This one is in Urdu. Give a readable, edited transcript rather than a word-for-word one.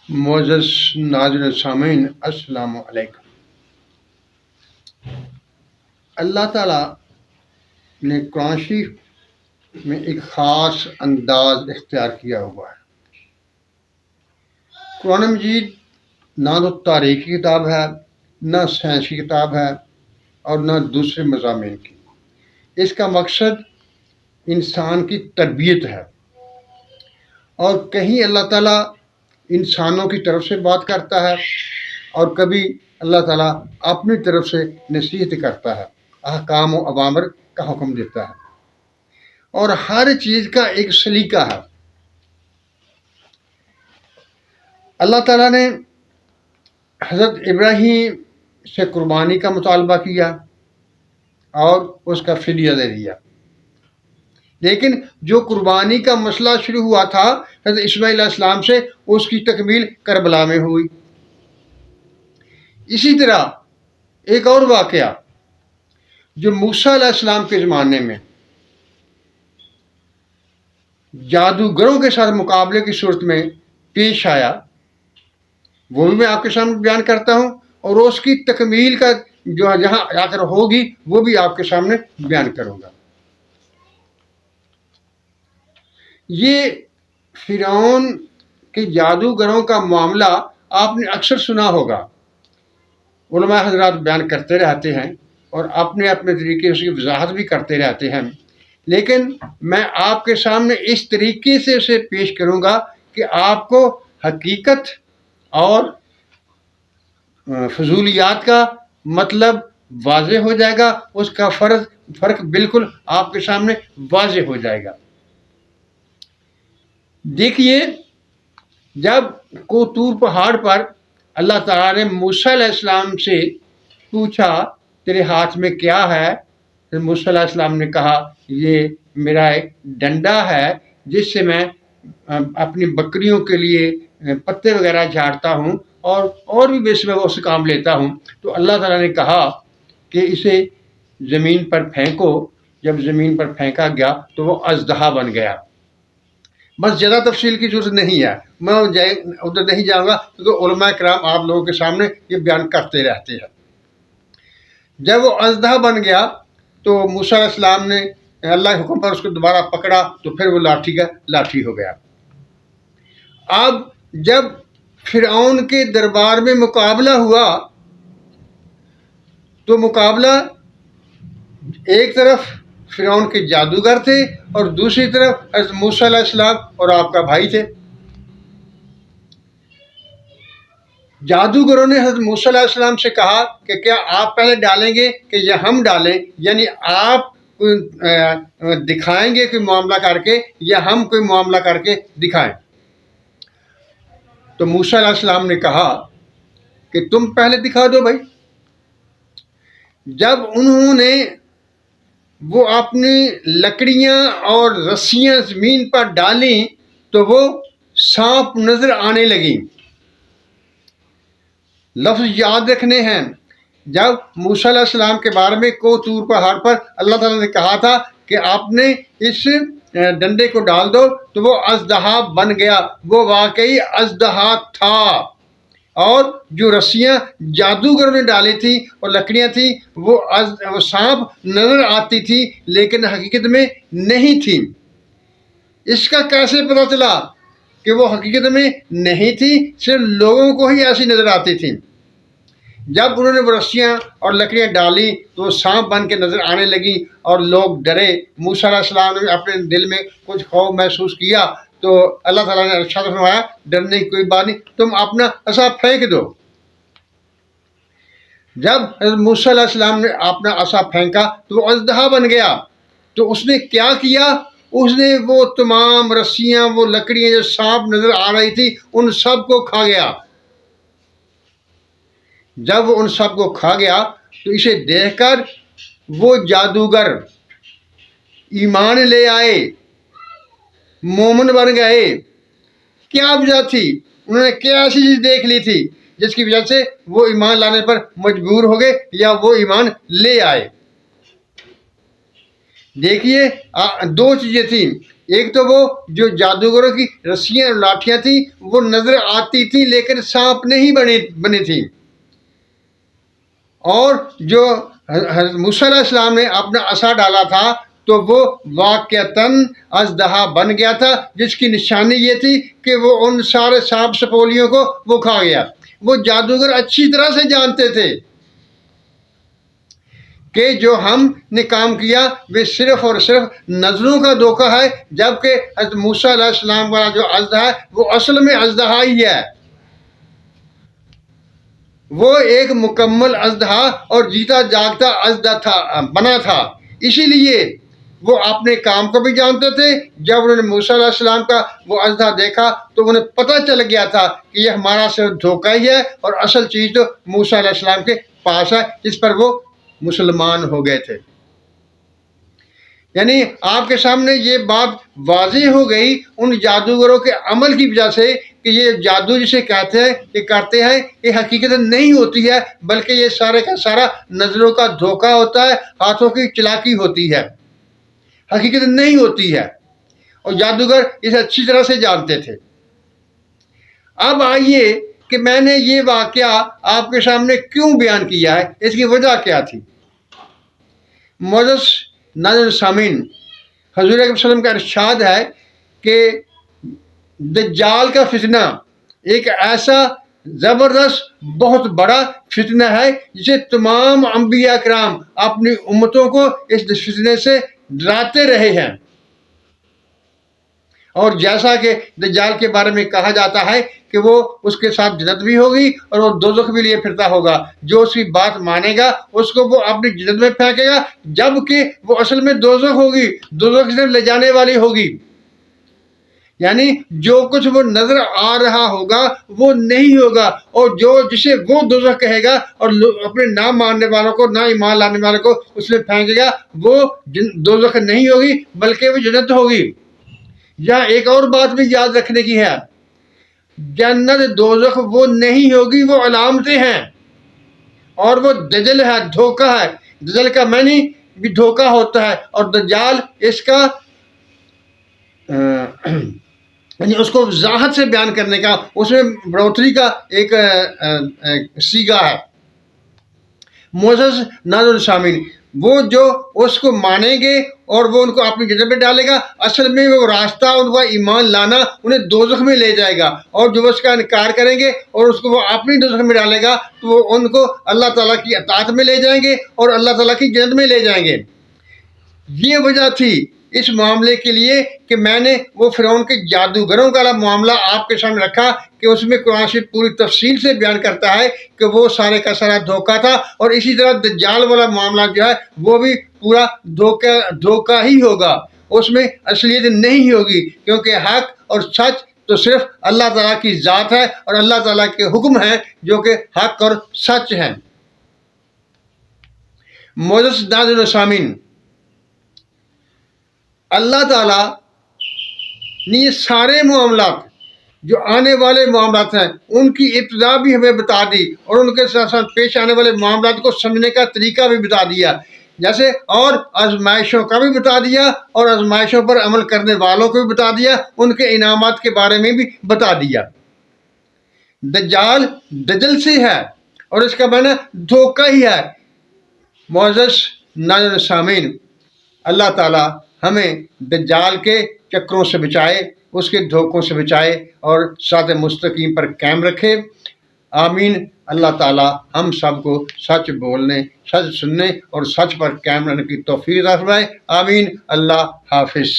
معزز ناظرین سامعین، السلام علیکم۔ اللہ تعالیٰ نے قرآن شریف میں ایک خاص انداز اختیار کیا ہوا ہے۔ قرآن مجید نہ تو تاریخ کی کتاب ہے، نہ سائنس کی کتاب ہے، اور نہ دوسرے مضامین کی۔ اس کا مقصد انسان کی تربیت ہے، اور کہیں اللہ تعالیٰ انسانوں کی طرف سے بات کرتا ہے اور کبھی اللہ تعالیٰ اپنی طرف سے نصیحت کرتا ہے، احکام و اوامر کا حکم دیتا ہے، اور ہر چیز کا ایک سلیقہ ہے۔ اللہ تعالیٰ نے حضرت ابراہیم سے قربانی کا مطالبہ کیا اور اس کا فدیہ دے دیا، لیکن جو قربانی کا مسئلہ شروع ہوا تھا حضرت اسماعیل علیہ السلام سے، اس کی تکمیل کربلا میں ہوئی۔ اسی طرح ایک اور واقعہ جو موسیٰ علیہ السلام کے زمانے میں جادوگروں کے ساتھ مقابلے کی صورت میں پیش آیا، وہ بھی میں آپ کے سامنے بیان کرتا ہوں، اور اس کی تکمیل کا جو جہاں آ کر ہوگی وہ بھی آپ کے سامنے بیان کروں گا۔ یہ فرعون کے جادوگروں کا معاملہ آپ نے اکثر سنا ہوگا، علماء حضرات بیان کرتے رہتے ہیں اور اپنے اپنے طریقے سے اس کی وضاحت بھی کرتے رہتے ہیں، لیکن میں آپ کے سامنے اس طریقے سے اسے پیش کروں گا کہ آپ کو حقیقت اور فضولیات کا مطلب واضح ہو جائے گا، اس کا فرق بالکل آپ کے سامنے واضح ہو جائے گا۔ دیکھیے، جب کوطور پہاڑ پر اللہ تعالیٰ نے موسیٰ علیہ السلام سے پوچھا تیرے ہاتھ میں کیا ہے، تو موسیٰ علیہ السلام نے کہا یہ میرا ایک ڈنڈا ہے جس سے میں اپنی بکریوں کے لیے پتے وغیرہ جھاڑتا ہوں اور بھی بیس میں اس کام لیتا ہوں۔ تو اللہ تعالیٰ نے کہا کہ اسے زمین پر پھینکو۔ جب زمین پر پھینکا گیا تو وہ اژدہا بن گیا۔ بس زیادہ تفصیل کی ضرورت نہیں ہے، میں ادھر نہیں جاؤں گا کیونکہ علماء کرام آپ لوگوں کے سامنے یہ بیان کرتے رہتے ہیں۔ جب وہ اژدہا بن گیا تو موسیٰ علیہ السلام نے اللہ کے حکم پر اس کو دوبارہ پکڑا تو پھر وہ لاٹھی ہو گیا۔ اب جب فرعون کے دربار میں مقابلہ ہوا تو مقابلہ ایک طرف فرعون کے جادوگر تھے اور دوسری طرف حضرت موسیٰ علیہ السلام اور آپ کا بھائی تھے۔ جادوگروں نے حضرت موسیٰ علیہ السلام سے کہا کہ کیا آپ پہلے ڈالیں گے کہ یا ہم ڈالیں، یعنی آپ دکھائیں گے کوئی معاملہ کر کے یا ہم کوئی معاملہ کر کے دکھائیں؟ تو موسیٰ علیہ السلام نے کہا کہ تم پہلے دکھا دو بھائی۔ جب انہوں نے وہ اپنی لکڑیاں اور رسیاں زمین پر ڈالیں تو وہ سانپ نظر آنے لگیں۔ لفظ یاد رکھنے ہیں، جب موسیٰ علیہ السلام کے بارے میں کوطور پہاڑ پر اللہ تعالیٰ نے کہا تھا کہ آپ نے اس ڈنڈے کو ڈال دو تو وہ اژدہا بن گیا، وہ واقعی اژدہا تھا، اور جو رسیاں جادوگروں نے ڈالی تھیں اور لکڑیاں تھیں وہ سانپ نظر آتی تھی لیکن حقیقت میں نہیں تھی۔ اس کا کیسے پتہ چلا کہ وہ حقیقت میں نہیں تھی؟ صرف لوگوں کو ہی ایسی نظر آتی تھی۔ جب انہوں نے وہ رسیاں اور لکڑیاں ڈالی تو وہ سانپ بن کے نظر آنے لگیں اور لوگ ڈرے۔ موسیٰ علیہ السلام نے اپنے دل میں کچھ خوف محسوس کیا تو اللہ تعالیٰ نے ارشاد فرمایا ڈرنے کی کوئی بات نہیں، تم اپنا عصا پھینک دو۔ جب حضرت موسیٰ علیہ السلام نے اپنا عصا پھینکا تو وہ اژدہا بن گیا۔ تو اس نے کیا کیا؟ اس نے وہ تمام رسیاں، وہ لکڑیاں جو سانپ نظر آ رہی تھی ان سب کو کھا گیا۔ جب وہ ان سب کو کھا گیا تو اسے دیکھ کر وہ جادوگر ایمان لے آئے، مومن بن گئے۔ کیا وجہ تھی؟ انہوں نے کیا ایسی چیز دیکھ لی تھی جس کی وجہ سے وہ ایمان لانے پر مجبور ہو گئے یا وہ ایمان لے آئے؟ دیکھیے، دو چیزیں تھیں۔ ایک تو وہ جو جادوگروں کی رسیاں اور لاٹھیاں تھیں وہ نظر آتی تھیں لیکن سانپ نہیں بنی تھیں، اور جو حضرت موسیٰ علیہ السلام نے اپنا عصا ڈالا تھا تو وہ واقعتاً اژدہا بن گیا تھا، جس کی نشانی یہ تھی کہ وہ ان سارے سانپ سپولیوں کو وہ کھا گیا۔ وہ جادوگر اچھی طرح سے جانتے تھے کہ جو ہم نے کام کیا وہ صرف اور صرف نظروں کا دھوکہ ہے، جبکہ حضرت موسیٰ علیہ السلام کا جو اژدہا ہے وہ اصل میں اژدہا ہی ہے، وہ ایک مکمل اژدہا اور جیتا جاگتا اژدہا بنا تھا۔ اسی لیے وہ اپنے کام کو بھی جانتے تھے۔ جب انہوں نے موسیٰ علیہ السلام کا وہ اژدہا دیکھا تو انہیں پتہ چل گیا تھا کہ یہ ہمارا صرف دھوکہ ہی ہے اور اصل چیز تو موسیٰ علیہ السلام کے پاس ہے، جس پر وہ مسلمان ہو گئے تھے۔ یعنی آپ کے سامنے یہ بات واضح ہو گئی ان جادوگروں کے عمل کی وجہ سے کہ یہ جادو جسے کہتے ہیں یہ کرتے ہیں یہ حقیقت نہیں ہوتی ہے، بلکہ یہ سارے کا سارا نظروں کا دھوکہ ہوتا ہے، ہاتھوں کی چلاکی ہوتی ہے، حقیقت نہیں ہوتی ہے، اور جادوگر اسے اچھی طرح سے جانتے تھے۔ اب آئیے کہ میں نے یہ واقعہ آپ کے سامنے کیوں بیان کیا ہے، اس کی وجہ کیا تھی۔ معزز ناظرین سامعین، حضور اکرم صلی اللہ علیہ وسلم کا ارشاد ہے کہ دجال کا فتنہ ایک ایسا زبردست بہت بڑا فتنہ ہے جسے تمام انبیاء کرام اپنی امتوں کو اس فتنے سے ڈراتے رہے ہیں، اور جیسا کہ دجال کے بارے میں کہا جاتا ہے کہ وہ اس کے ساتھ جنت بھی ہوگی اور وہ دوزخ بھی لیے پھرتا ہوگا، جو اس کی بات مانے گا اس کو وہ اپنی جنت میں پھینکے گا، جبکہ وہ اصل میں دوزخ ہوگی، دوزخ کی طرف لے جانے والی ہوگی۔ یعنی جو کچھ وہ نظر آ رہا ہوگا وہ نہیں ہوگا، اور جسے وہ دوزخ کہے گا اور اپنے نہ ماننے والوں کو، نہ ایمان لانے والوں کو اس میں پھینکے گا، وہ دوزخ نہیں ہوگی بلکہ وہ جنت ہوگی۔ یہاں ایک اور بات بھی یاد رکھنے کی ہے، جنت دوزخ وہ نہیں ہوگی، وہ علامتیں ہیں، اور وہ دجل ہے، دھوکہ ہے۔ دجل کا معنی بھی دھوکہ ہوتا ہے، اور دجال اس کا یعنی اس کو وضاحت سے بیان کرنے کا، اس میں بڑھوتری کا ایک سیگا ہے۔ معزز ناظرین سامعین، وہ جو اس کو مانیں گے اور وہ ان کو اپنی جنت میں ڈالے گا، اصل میں وہ راستہ ان کا ایمان لانا انہیں دوزخ میں لے جائے گا، اور جو اس کا انکار کریں گے اور اس کو وہ اپنی دوزخ میں ڈالے گا تو وہ ان کو اللہ تعالیٰ کی اطاعت میں لے جائیں گے اور اللہ تعالیٰ کی جنت میں لے جائیں گے۔ یہ وجہ تھی اس معاملے کے لیے کہ میں نے وہ فرعون کے جادوگروں کا معاملہ آپ کے سامنے رکھا کہ اس میں قرآن شریف پوری تفصیل سے بیان کرتا ہے کہ وہ سارے کا سارا دھوکہ تھا، اور اسی طرح دجال والا معاملہ جو ہے وہ بھی پورا دھوکہ ہی ہوگا، اس میں اصلیت نہیں ہوگی، کیونکہ حق اور سچ تو صرف اللہ تعالیٰ کی ذات ہے اور اللہ تعالیٰ کے حکم ہیں جو کہ حق اور سچ ہیں۔ معزز ناظرین و سامعین، اللہ تعالیٰ نے یہ سارے معاملات جو آنے والے معاملات ہیں ان کی ابتدا بھی ہمیں بتا دی، اور ان کے ساتھ ساتھ پیش آنے والے معاملات کو سمجھنے کا طریقہ بھی بتا دیا، جیسے اور آزمائشوں کا بھی بتا دیا، اور آزمائشوں پر عمل کرنے والوں کو بھی بتا دیا، ان کے انعامات کے بارے میں بھی بتا دیا۔ دجال دجل سے ہے اور اس کا معنی دھوکہ ہی ہے۔ معزز ناظرین سامعین، اللہ تعالیٰ ہمیں دجال کے چکروں سے بچائے، اس کے دھوکوں سے بچائے اور صراط مستقیم پر قائم رکھے، آمین۔ اللہ تعالیٰ ہم سب کو سچ بولنے، سچ سننے اور سچ پر قائم رہنے کی توفیق عطا فرمائے، آمین۔ اللہ حافظ۔